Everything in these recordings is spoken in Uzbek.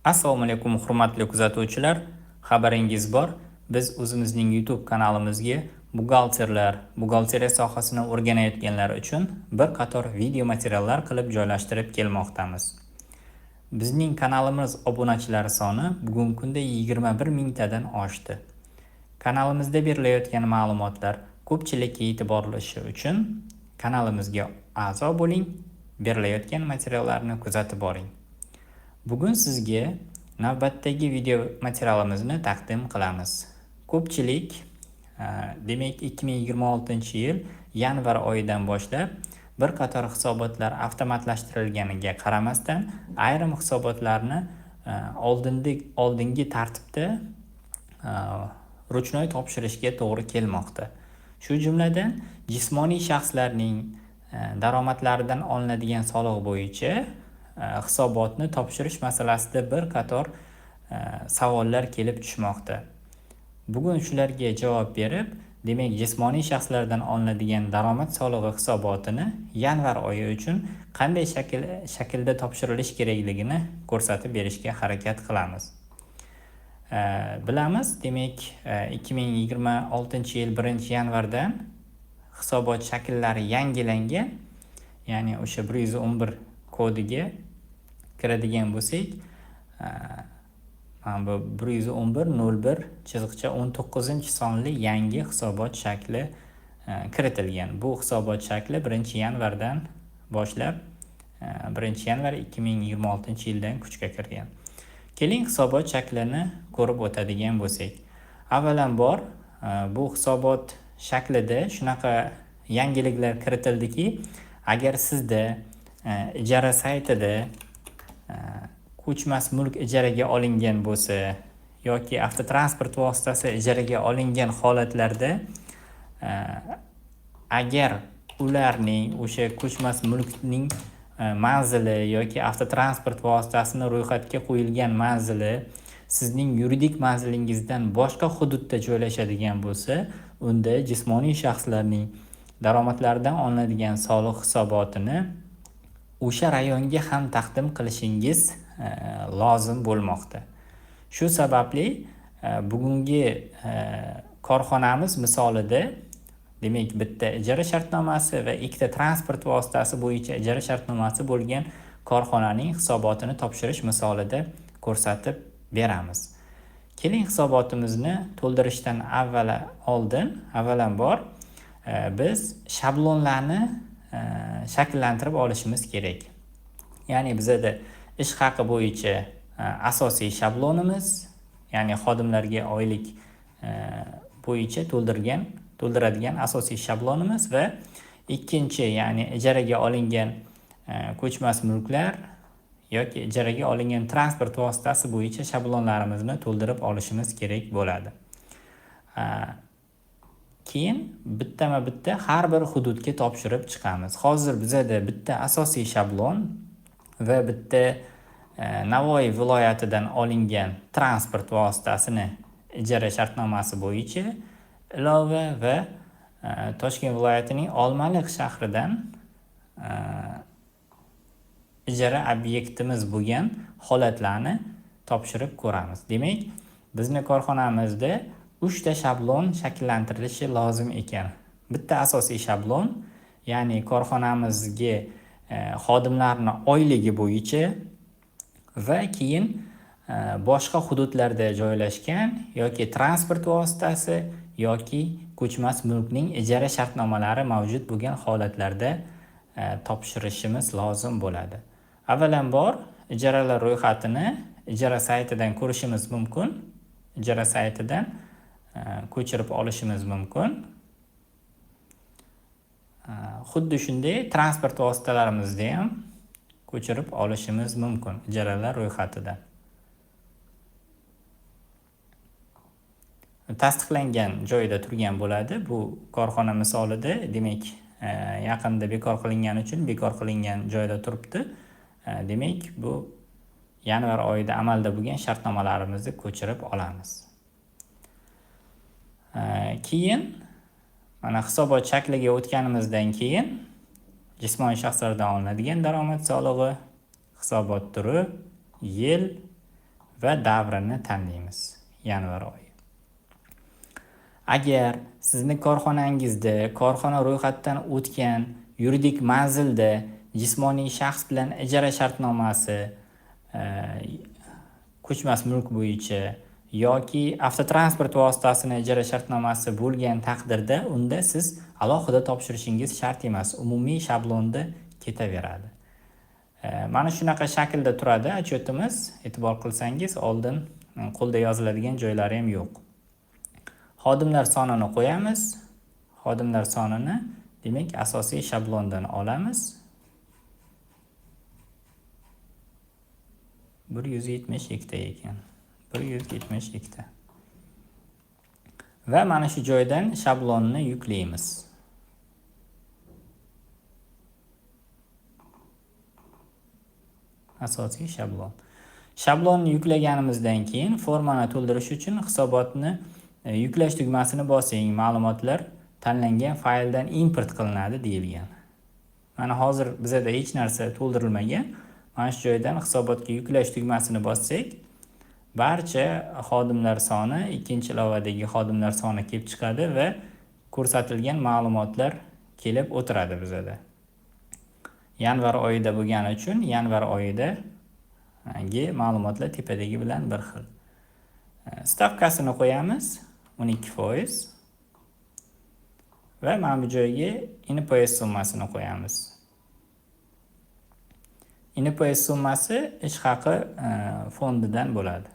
Assalomu alaykum hurmatli kuzatuvchilar. Xabaringiz bor, biz o'zimizning YouTube kanalimizga buxgalteriya sohasini o'rganayotganlar uchun bir qator video materiallar qilib joylashtirib kelmoqdamiz. Bizning kanalimiz obunachilari soni bugungi kunda 21 mingtadan oshdi. Kanalimizda berilayotgan ma'lumotlar ko'pchilikka e'tiborlishi uchun kanalimizga a'zo bo'ling, berilayotgan materiallarni kuzatib boring. Bugun sizga navbatdagi video materialimizni taqdim qilamiz. Ko'pchilik demak 2026-yil yanvar oyidan boshlab bir qator hisobotlar avtomatlashtirilganiga qaramasdan ayrim hisobotlarni oldingi tartibda ruchnoy topshirishga to'g'ri kelmoqda. Shu jumladan jismoniy shaxslarning daromadlaridan olinadigan soliq bo'yicha hisobotni topshirish masalasida bir qator savollar kelib tushmoqda. Bugun shularga javob berib, demak jismoniy shaxslardan olinadigan daromad solig'i hisobotini yanvar oyi uchun qanday shaklda topshirilish kerakligini ko'rsatib berishga harakat qilamiz. Bilamiz, demak 2026-yil 1-yanvardan hisobot shakllari yangilangan, ya'ni o'sha 111 kodiga kiradigan bo'lsak, mana bu 111.01.19 sonli yangi hisobot shakli kiritilgan. Bu hisobot shakli 1-yanvardan boshlab 1-yanvar 2026-yildan kuchga kirgan. Keling hisobot shaklini ko'rib o'tadigan bo'lsak, avvalambor bu hisobot shaklida shunaqa yangiliklar kiritildiki, agar sizda ijara saytida ko'chmas mulk ijaraga olingan bo'lsa yoki avtotransport vositasi ijaraga olingan holatlarda agar ularning o'sha ko'chmas mulkning manzili yoki avtotransport vositasini ro'yxatga qo'yilgan manzili sizning yuridik manzilingizdan boshqa hududda joylashadigan bo'lsa, unda jismoniy shaxslarning daromadlaridan olinadigan soliq hisobotini o'sha rayonga ham taqdim qilishingiz lozim bo'lmoqda. Shu sababli bugungi korxonamiz misolida, demak bitta ijara shartnomasi va ikkita transport vositasi bo'yicha ijara shartnomasi bo'lgan korxonaning hisobotini topshirish misolida ko'rsatib beramiz. Keling hisobotimizni to'ldirishdan avvalambor biz shablonlarni shakllantirib olishimiz kerak. Ya'ni bizda ish haqi bo'yicha asosiy shablonimiz, ya'ni xodimlarga oylik bo'yicha to'ldiradigan asosiy shablonimiz va ikkinchi, ya'ni ijaraga olingan ko'chmas mulklar yoki ijaraga olingan transport vositasi bo'yicha shablonlarimizni to'ldirib olishimiz kerak bo'ladi. Keyin bittama-bitta har bir hududga topshirib chiqamiz. Hozir bizda bitta asosiy shablon va bitta Navoiy viloyatidan olingan transport vositasini ijara shartnomasi bo'yicha ilova va Toshkent viloyatining Olmaliq shahridan ijara obyektimiz bo'lgan holatlarni topshirib ko'ramiz. Demak, bizning korxonamizda 3 ta shablon shakllantirilishi lozim ekan. Bitta asosiy shablon, ya'ni korxonamizga xodimlarning oyligi bo'yicha va keyin boshqa hududlarda joylashgan yoki transport vositasi yoki ko'chmas mulkning ijara shartnomalari mavjud bo'lgan holatlarda topshirishimiz lozim bo'ladi. Avvalambor ijaralar ro'yxatini ijara saytidan ko'rishimiz mumkin. Ijara saytidan ko'chirib olishimiz mumkin. Xuddi shunday transport vositalarimizda ham ko'chirib olishimiz mumkin ijaralar ro'yxatidan. Tasdiqlangan joyida turgan bo'ladi. Bu korxona misolida, demak, yaqinda bekor qilingani uchun bekor qilingan joyda turibdi. Demak, bu yanvar oyida amalda bo'lgan shartnomalarimizni ko'chirib olamiz. Keyin mana hisobot shakliga o'tganimizdan keyin jismoniy shaxslardan olinadigan daromad solig'i, hisobot turi, yil, va davrini tanlaymiz. Yanvar oyi. Agar sizni korxonangizda, korxona ro'yxatdan o'tgan yuridik manzilda jismoniy shaxs bilan ijara shartnomasi, ko'chmas mulk bo'yicha yoki avtotransport vositasini ijara shartnomasi bo'lgan taqdirda, unda siz alohida topshirishingiz shart emas, umumiy shablonda ketaveradi. Mana shunaqa shaklda turadi отчетimiz. E'tibor qilsangiz, oldin qo'lda yoziladigan joylari ham yo'q. Xodimlar sonini qo'yamiz. Xodimlar sonini, demak, asosiy shablondan olamiz. 172 ta ekan. 172 ta. Va mana shu joydan shablonni yuklaymiz. Asosiy shablon. Shablonni yuklaganimizdan keyin formani to'ldirish uchun hisobotni yuklash tugmasini bosing. Ma'lumotlar tanlangan fayldan import qilinadi deyilgan. Mana hozir bizda hech narsa to'ldirilmagan. Mana shu joydan hisobotga yuklash tugmasini bossak, barcha xodimlar soni, ikkinchi ilovadagi xodimlar soni kelib chiqadi va ko'rsatilgan ma'lumotlar kelib o'tiradi bizda. Yanvar oyida bo'lgani uchun yanvar oyidagi ma'lumotlar tepadagi bilan bir xil. Stavkasini qo'yamiz 12% va mana bu joyga NPS summasini qo'yamiz. NPS summasi ish haqi fondidan bo'ladi.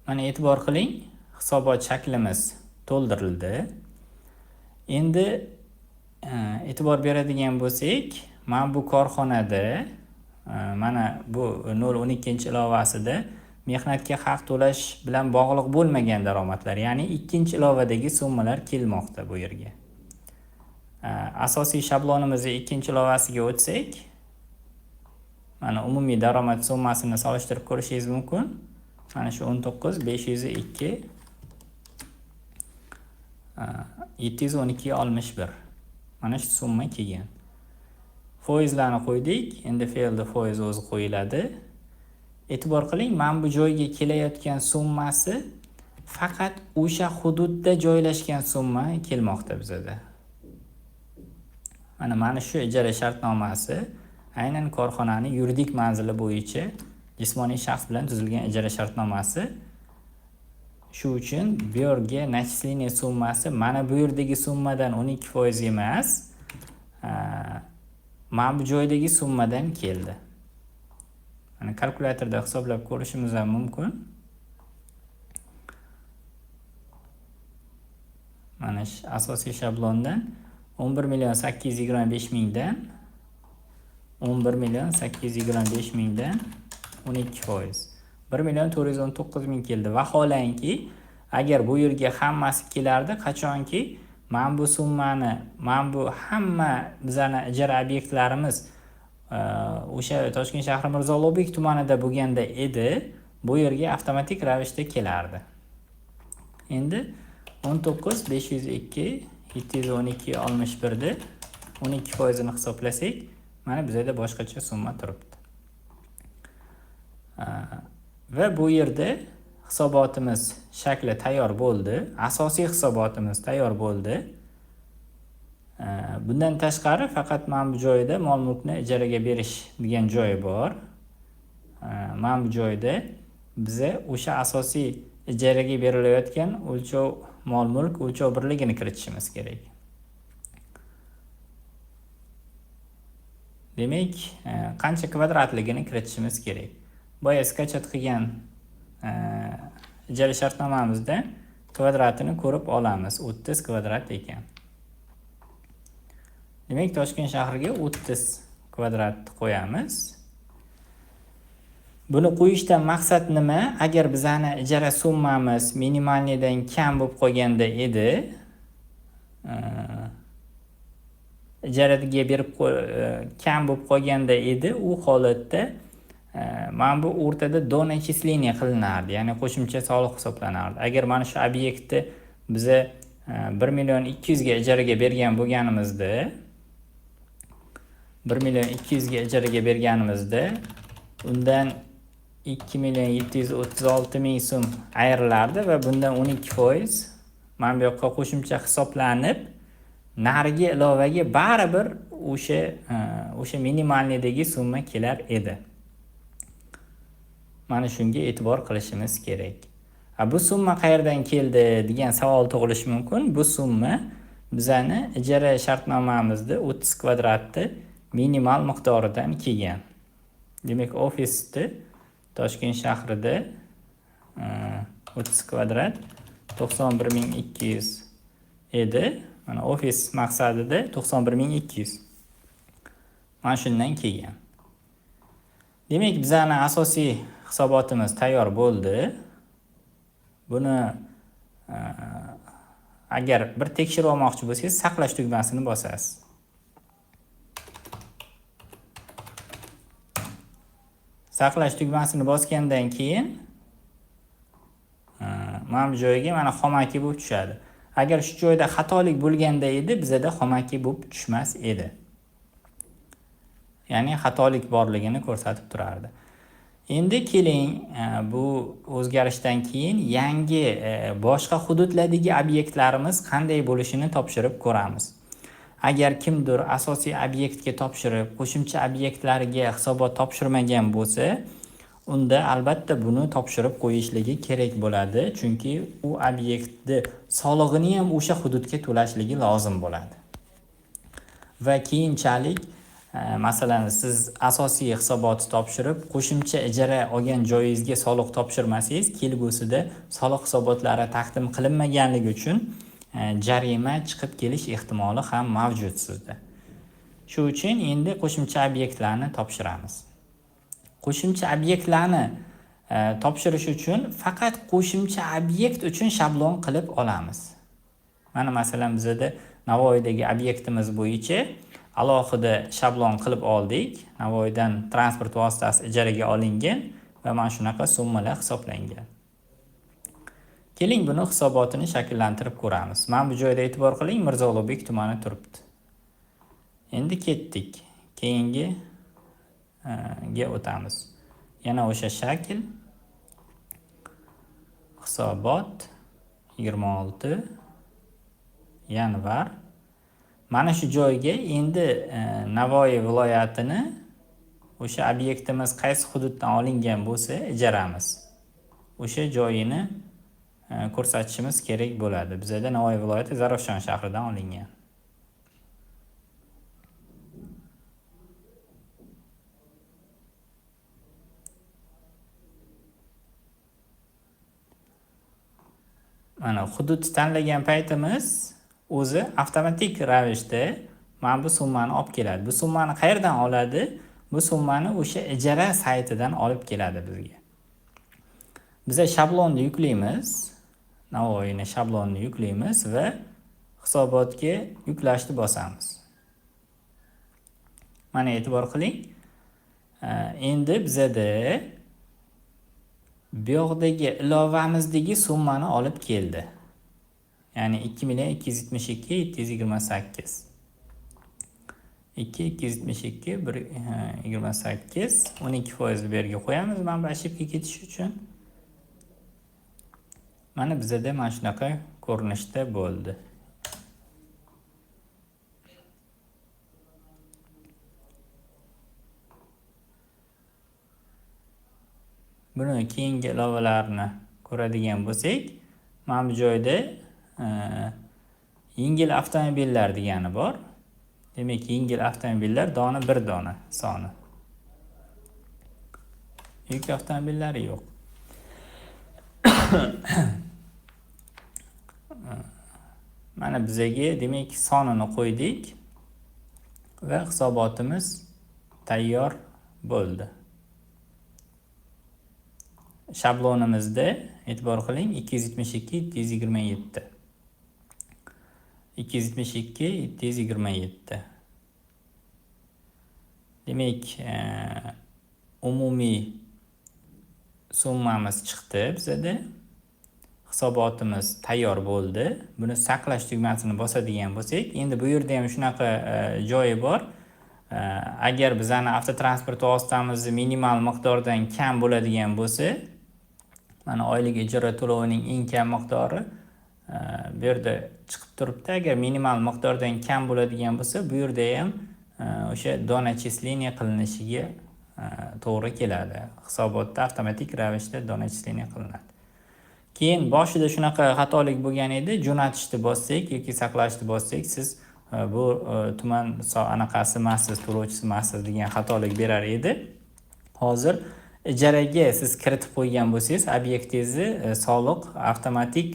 Mana e'tibor qiling, hisobot shaklimiz to'ldirildi. Endi e'tibor beradigan bo'lsak, mana bu korxonada, mana bu 012-ilovasida mehnatga haq to'lash bilan bog'liq bo'lmagan daromadlar, ya'ni ikkinchi ilovadagi summalar kelmoqda bu yerga. Asosiy shablonimizning ikkinchi ilovasiga o'tsak, mana umumiy daromad summasini solishtirib ko'rishingiz mumkin. Mana shu 19,502 712,61. Mana shu summa kelgan. Foizlarni qo'ydik. Endi fe'lda foiz o'zi qo'yiladi. E'tibor qiling, mana bu joyga kelayotgan summasi faqat o'sha hududda joylashgan summa kelmoqda bizda. Mana shu ijara shartnomasi aynan korxonaning yuridik manzili bo'yicha jismoniy shaxs bilan tuzilgan ijara shartnomasi. Shu uchun bu yerga начисление summasi mana bu yerdagi summadan 12% emas, mana bu joydagi summadan keldi. Mana kalkulyatorda hisoblab ko'rishimiz ham mumkin. Mana shu asosiy shablondan 11,825,000 dan 11,825,000 dan 12%. 1,419,000 keldi. Vaholanki, agar bu yerga hammasi kelardi, qachonki mana bu summani, mana bu hamma bizning ijara obyektlarimiz o'sha Toshkent shahri Mirzo Ulug'bek tumanida bo'lganda edi, bu yerga avtomatik ravishda kelardi. Endi 19,502 712,61 da 12% ni hisoblasak, mana bizda boshqacha summa turibdi. Va bu yerda hisobotimiz shakli tayyor bo'ldi. Asosiy hisobotimiz tayyor bo'ldi. Bundan tashqari faqat mana bu joyda mol mulkni ijaraga berish degan joy bor. Mana bu joyda biza o'sha asosiy ijaraga berilayotgan o'lchov mol mulk o'lchov birligini kiritishimiz kerak. Demak, qancha kvadratligini kiritishimiz kerak. Boya skachat qilgan ijara shartnomamizda kvadratini ko'rib olamiz. 30 kvadrat ekan. Demak, Toshkent shahriga 30 kvadrat qo'yamiz. Buni qo'yishdan maqsad nima? Agar bizning ijara summamiz minimalnidan kam bo'lib qolganda edi, ijaraga berib kam bo'lib qolganda edi, u holatda mana bu o'rtada donachisleniya qilinardi, ya'ni qo'shimcha soliq hisoblanardi. Agar mana shu obyektni biza 1.200.000 ga ijaraga bergan bo'lganimizda 1.200.000 ga ijaraga berganimizda undan 2.736.000 so'm ayrilardi va bundan 12% mana bu yoqqa qo'shimcha hisoblanib narigi ilovaga baribir o'sha minimalniydagi summa kelar edi. Mana shunga e'tibor qilishimiz kerak. Bu summa qayerdan keldi degan savol tug'ilishi mumkin. Bu summa bizani ijara shartnomamizda 30 kvadratni minimal miqdoridan kelgan. Demak, ofisda Toshkent shahrida 30 kvadrat 91.200 edi. Mana ofis maqsadida 91.200. Mana shundan kelgan. Demak, bizani asosiy hisobotimiz tayyor bo'ldi. Buni agar bir tekshirib olmoqchi bo'lsangiz, saqlash tugmasini bosasiz. Saqlash tugmasini bosgandan keyin mana bu joyga mana xomaki bo'lib tushadi. Agar shu joyda xatolik bo'lganda edi, bizada xomaki bo'lib tushmas edi. Ya'ni xatolik borligini ko'rsatib turardi. Endi keling, bu o'zgarishdan keyin yangi boshqa hududlardagi obyektlarimiz qanday bo'lishini topshirib ko'ramiz. Agar kimdir asosiy obyektga topshirib, qo'shimcha obyektlarga hisobot topshirmagan bo'lsa, unda albatta buni topshirib qo'yishligi kerak bo'ladi, chunki u obyektni solig'ini ham o'sha hududga to'lashligi lozim bo'ladi. Va keyinchalik masalan, siz asosiy hisobotni topshirib, qo'shimcha ijara olgan joyingizga soliq topshirmasangiz, kelgusida soliq hisobotlari taqdim qilinmaganligi uchun jarima chiqib kelish ehtimoli ham mavjud sizda. Shu uchun endi qo'shimcha obyektlarni topshiramiz. Qo'shimcha obyektlarni topshirish uchun faqat qo'shimcha obyekt uchun shablon qilib olamiz. Mana masalan, bizda Navoiydagi obyektimiz bo'yicha alohida shablon qilib oldik. Navoiydan transport vositasi ijaraga olingan va mana shunaqa summalar hisoblangan. Keling, buni hisobotini shakllantirib ko'ramiz. Mana bu joyda e'tibor qiling, Mirzo Ulug'bek tumani turibdi. Endi ketdik. Keyingi ga o'tamiz. Yana o'sha shakl. Hisobot 26 yanvar. Mana shu joyga endi Navoiy viloyatini o'sha obyektimiz qaysi hududdan olingan bo'lsa, ijaramiz. O'sha joyini ko'rsatishimiz kerak bo'ladi. Bizda Navoiy viloyati Zarafshon shahridan olingan. Mana hudud tanlagan paytimiz o'zi avtomatik ravishda mana bu summani olib keladi. Bu summani qayerdan oladi? Bu summani o'sha ijara saytidan olib keladi bizga. Biz shablonni yuklaymiz. Navoiyni shablonni yuklaymiz va hisobotga yuklashni bosamiz. Mana e'tibor qiling. Endi bizda bu yoqdagi ilovamizdagi summani olib keldi. Ya'ni 2.272.728. 2.272.128 12% berga qo'yamiz mana bu ashibga ketish uchun. Mana bizda mana shunaqa ko'rinishda bo'ldi. Buni keyingi ilovalarni ko'radigan bo'lsak, mana bu joyda yengil avtomobillar degani bor. Demak, yengil avtomobillar dona 1 dona soni. Yuk avtomobillari yo'q. Mana bizga demak sonini qo'ydik va hisobotimiz tayyor bo'ldi. Shablonimizda e'tibor qiling 272.727. 272.727. Demak, umumiy summamiz chiqdi bizda. hisobotimiz tayyor bo'ldi. Buni saqlash tugmasini bosadigan bo'lsak, endi bu yerda ham shunaqa joyi bor. Agar bizani avtotransport vositamizni minimal miqdordan kam bo'ladigan bo'lsa, mana oylik ijara to'lovining eng kam miqdori bu yerda chiqib turibdi. Agar minimal miqdordan kam bo'ladigan bo'lsa, bu yerda ham o'sha donachisleniya qilinishiga to'g'ri keladi. Hisobotda avtomatik ravishda donachisleniya qilinadi. Keyin boshida shunaqa xatolik bo'lgan edi. Jo'natishni bossak yoki saqlashni bossak, siz bu tuman anaqasi emassiz, to'lovchisi emassiz degan xatolik berar edi. Hozir ijaraga siz kiritib qo'ygan bo'lsangiz, obyektingizni soliq avtomatik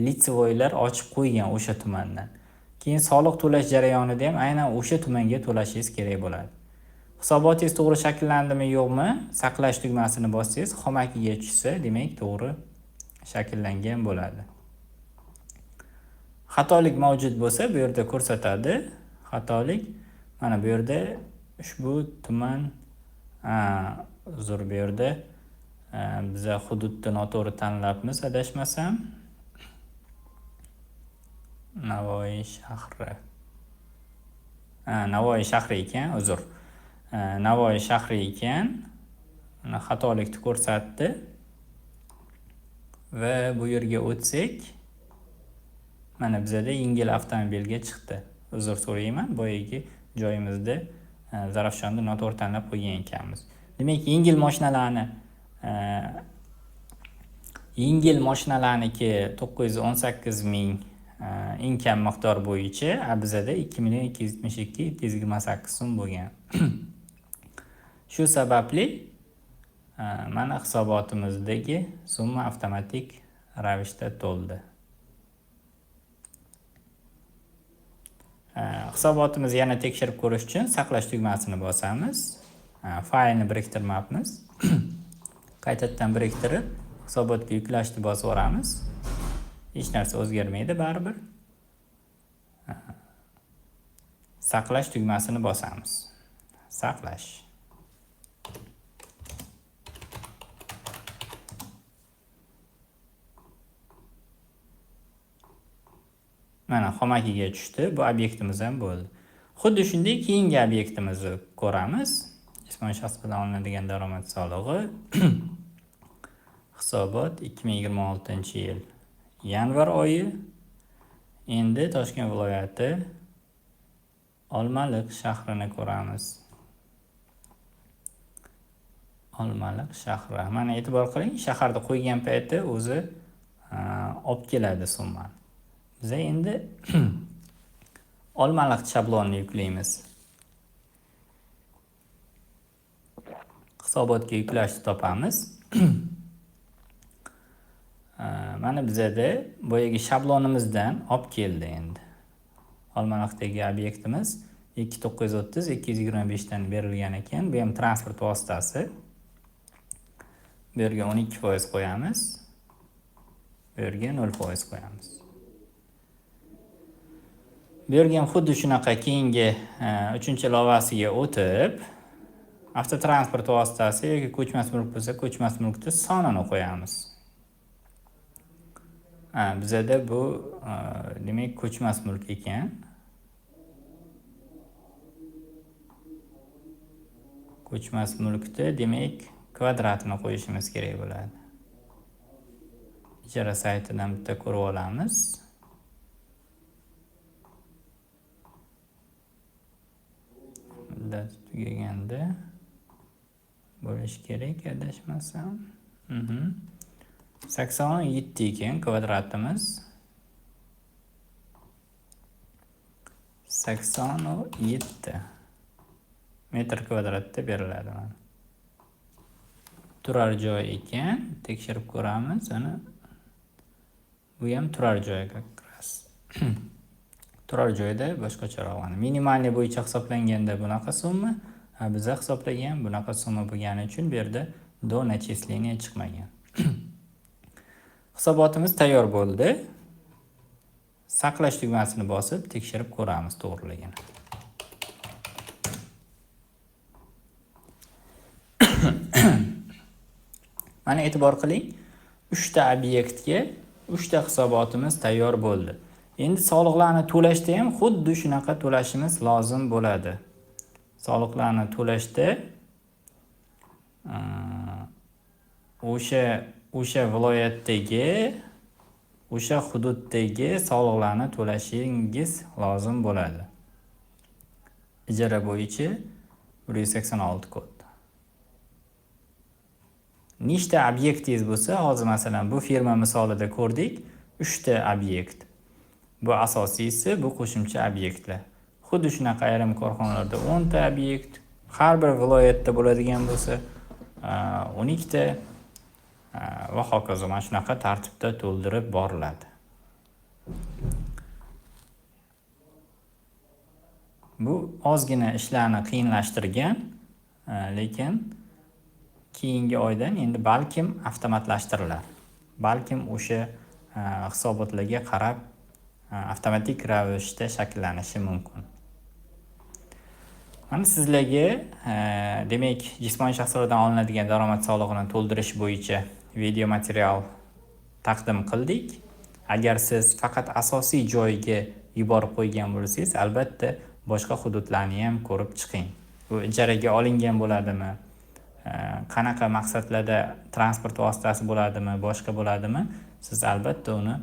litsevoylar ochib qo'ygan o'sha tumandan. Keyin soliq to'lash jarayonida ham aynan o'sha tumanga to'lashingiz kerak bo'ladi. Hisobotingiz to'g'ri shakllandimi yo'qmi, saqlash tugmasini bossangiz, xomakiga tushsa, demak to'g'ri shakllangan bo'ladi. Xatolik mavjud bo'lsa, bu yerda ko'rsatadi. Xatolik mana bu yerda ushbu tuman uzr, bu yerda biz hududni noto'g'ri tanlabmiz, adashmasam. Navoiy shahri. Navoiy shahri ekan, uzr. Navoiy shahri ekan. Mana xatolikni ko'rsatdi. Va bu yerga o'tsak, mana bizda yengil avtomobilga chiqdi. Uzr so'rayman, boyagi joyimizda Zarafshonni noto'g'ri tanlab qo'ygan ekanmiz. Demak, yengil mashinalarniki 918 ming eng kam miqdor bo'yicha, bizda 2.272.728 so'm bo'lgan. Shu sababli mana hisobotimizdagi summa avtomatik ravishda to'ldi. Hisobotimizni yana tekshirib ko'rish uchun saqlash tugmasini bosamiz. Faylni biriktirmabmiz. Qaytadan biriktirib, hisobotga yuklashni bosib o'ramiz. Hech narsa o'zgarmaydi baribir. Saqlash tugmasini bosamiz. Saqlash. Mana xomakiga tushdi. Bu obyektimiz ham bo'ldi. Xuddi shunday keyingi obyektimizni ko'ramiz. Jismoniy shaxs bilan olinadigan daromad solig'i. Hisobot 2026-yil yanvar oyi. Endi Toshkent viloyati Olmaliq shahrini ko'ramiz. Olmaliq shahri. Mana e'tibor qiling, shaharda qo'ygan payti o'zi olib keladi summani. Biz endi Olmaliq shablonini yuklaymiz. Hisobotga yuklashni topamiz. Mana bizda boyagi shablonimizdan olib keldi endi. Olmaliqdagi obyektimiz 2930-225 dan berilgan ekan. Bu ham transport vositasi. Bu yerga 12% qo'yamiz. Bu yerga 0% qo'yamiz. Bu yerga ham xuddi shunaqa keyingi 3-ilovasiga o'tib, avtotransport vositasi yoki ko'chmas mulk bo'lsa, ko'chmas mulkning sonini qo'yamiz. Bizda bu demak ko'chmas mulk ekan. Ko'chmas mulkda demak kvadratini qo'yishimiz kerak bo'ladi. Ijara saytidan bitta ko'rib olamiz. Muddat tugaganda bo'lish kerak, adashmasam. 87 ekan kvadratimiz. 87 metr kvadratda beriladi mana. Turar joy ekan, tekshirib ko'ramiz. Ana bu ham turar joyga kirasiz. Turar joyda boshqacharoq. Minimalniy bo'yicha hisoblanganda bunaqa summa, bizda hisoblagan bunaqa summa bo'lgani uchun bu yerda do начисления chiqmagan. Hisobotimiz tayyor bo'ldi. Saqlash tugmasini bosib tekshirib ko'ramiz to'g'riligini. Mana e'tibor qiling, 3 ta obyektga 3 ta hisobotimiz tayyor bo'ldi. Endi soliqlarni to'lashda ham xuddi shunaqa to'lashimiz lozim bo'ladi. Soliqlarni to'lashda o'sha viloyatdagi, o'sha hududdagi soliqlarni to'lashingiz lozim bo'ladi. Ijara bo'yicha 186 kod. Nechta obyektingiz bo'lsa, hozir masalan bu firma misolida ko'rdik, 3 ta obyekt. Bu asosiysi, bu qo'shimcha obyektlar. Xuddi shunaqa ayrim korxonalarda 10 ta obyekt, har bir viloyatda bo'ladigan bo'lsa 12 ta va hokazo. Mana shunaqa tartibda to'ldirib boriladi. Bu ozgina ishlarni qiyinlashtirgan, lekin keyingi oydan endi balkim avtomatlashtiriladi. Balkim o'sha hisobotlarga qarab avtomatik ravishda shakllanishi mumkin. Mana sizlarga demak, jismoniy shaxslardan olinadigan daromad solig'ini to'ldirish bo'yicha video material taqdim qildik. Agar siz faqat asosiy joyga yuborib qo'ygan bo'lsangiz, albatta boshqa hududlarni ham ko'rib chiqing. Bu ijaraga olingan bo'ladimi? Qanaqa maqsadlarda transport vositasi bo'ladimi, boshqa bo'ladimi? Siz albatta uni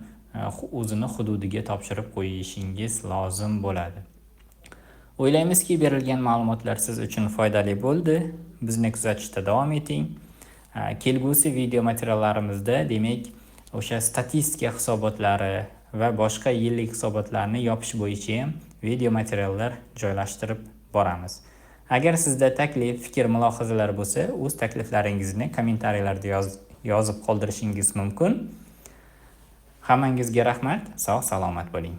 o'zini hududiga topshirib qo'yishingiz lozim bo'ladi. O'ylaymizki, berilgan ma'lumotlar siz uchun foydali bo'ldi. Bizni kuzatishda davom eting. Kelgusi video materiallarimizda demak, o'sha statistika hisobotlari va boshqa yillik hisobotlarni yopish bo'yicha ham video materiallar joylashtirib boramiz. Agar sizda taklif, fikr, mulohazalar bo'lsa, o'z takliflaringizni kommentariyalarda yozib qoldirishingiz mumkin. Hammangizga rahmat, sog' salomat bo'ling.